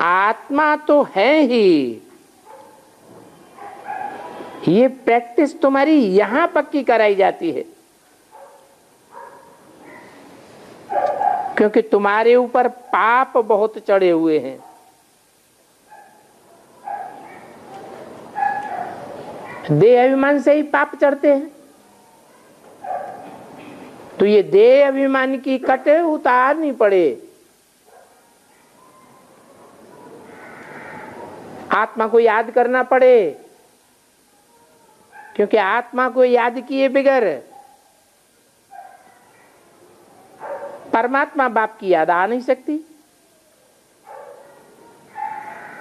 आत्मा तो है ही, ये प्रैक्टिस तुम्हारी यहां पक्की कराई जाती है, क्योंकि तुम्हारे ऊपर पाप बहुत चढ़े हुए हैं। देह अभिमान से ही पाप चढ़ते हैं, तो ये देह अभिमान की कट उतारनी पड़े। आत्मा को याद करना पड़े, क्योंकि आत्मा को याद किए बगैर परमात्मा बाप की याद आ नहीं सकती।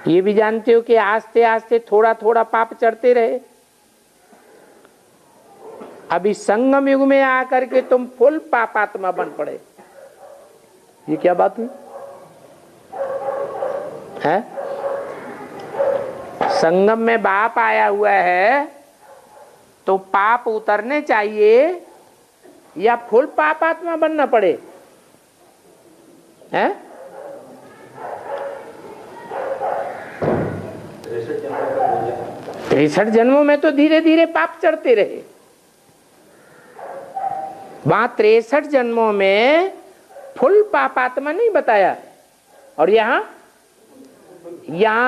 ये भी जानते हो कि आस्ते आस्ते थोड़ा थोड़ा पाप चढ़ते रहे। अभी संगम युग में आकर के तुम फुल पापात्मा बन पड़े। ये क्या बात हुई है? संगम में बाप आया हुआ है तो पाप उतरने चाहिए या फुल पापात्मा बनना पड़े? हैं? 63 जन्मों में तो धीरे धीरे पाप चढ़ते रहे। वहां 63 जन्मों में फुल पापात्मा नहीं बताया, और यहां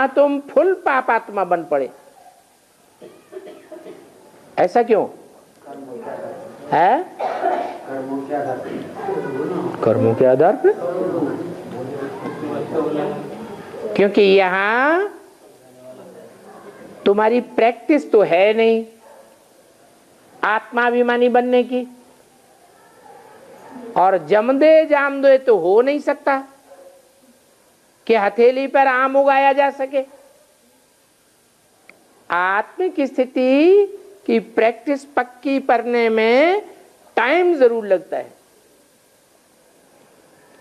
तुम फुल पापात्मा बन पड़े। ऐसा क्यों है? कर्मों के आधार पे। क्योंकि यहां तुम्हारी प्रैक्टिस तो है नहीं आत्माभिमानी बनने की, और जमदे जामदे तो हो नहीं सकता कि हथेली पर आम उगाया जा सके। आत्मिक स्थिति की प्रैक्टिस पक्की करने में टाइम जरूर लगता है।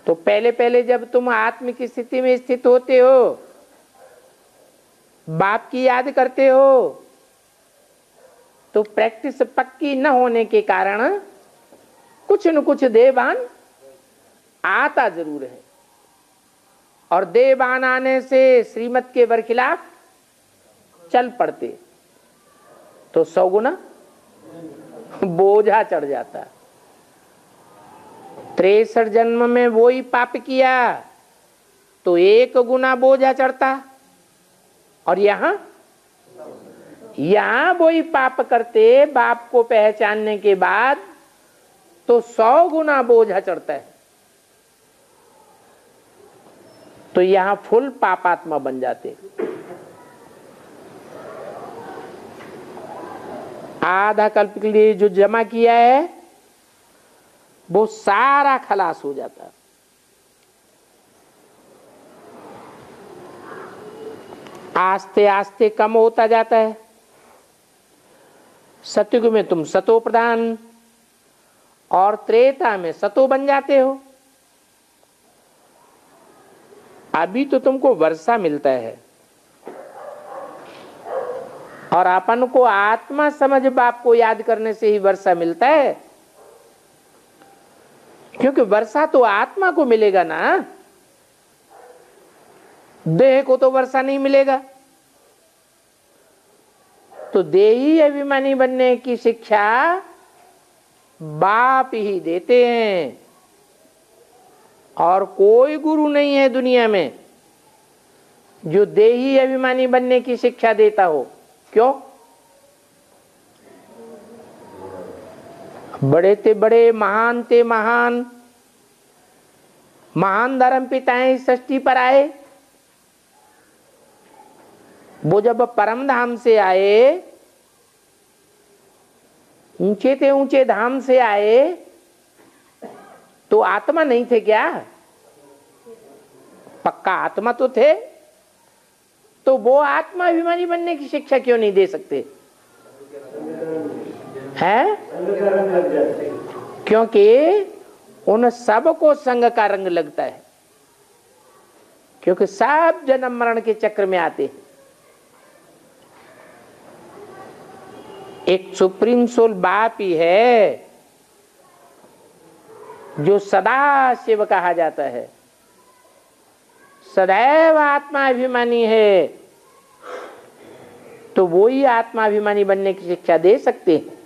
तो पहले पहले जब तुम आत्मिक स्थिति में स्थित होते हो, बाप की याद करते हो, तो प्रैक्टिस पक्की न होने के कारण कुछ न कुछ देहभान आता जरूर है, और देहभान आने से श्रीमत के बरखिलाफ चल पड़ते तो 100 गुना बोझा चढ़ जाता। 63 जन्म में वो ही पाप किया तो 1 गुना बोझा चढ़ता, और यहां वो ही पाप करते बाप को पहचानने के बाद तो 100 गुना बोझा चढ़ता है। तो यहां फुल पापात्मा बन जाते। आधा कल्प के लिए जो जमा किया है वो सारा खलास हो जाता। आस्ते आस्ते कम होता जाता है। सतयुग में तुम सतो प्रधान और त्रेता में सतो बन जाते हो। अभी तो तुमको वर्षा मिलता है, और अपन को आत्मा समझ बाप को याद करने से ही वर्षा मिलता है, क्योंकि वर्षा तो आत्मा को मिलेगा ना, देह को तो वर्षा नहीं मिलेगा। तो देही अभिमानी बनने की शिक्षा बाप ही देते हैं, और कोई गुरु नहीं है दुनिया में जो देही अभिमानी बनने की शिक्षा देता हो। क्यों? बड़े ते बड़े, महान ते महान, महान धर्म पिताएं सृष्टि पर आए। वो जब परम धाम से आए, ऊंचे ते ऊंचे धाम से आए, तो आत्मा नहीं थे क्या? पक्का आत्मा तो थे। तो वो आत्मा अभिमानी बनने की शिक्षा क्यों नहीं दे सकते हैं? क्योंकि उन सबको संग का रंग लगता है, क्योंकि सब जन्म मरण के चक्र में आते हैं। एक सुप्रीम सोल बाप ही है जो सदा शिव कहा जाता है। सदैव आत्माभिमानी है, तो वो ही आत्माभिमानी बनने की शिक्षा दे सकते हैं।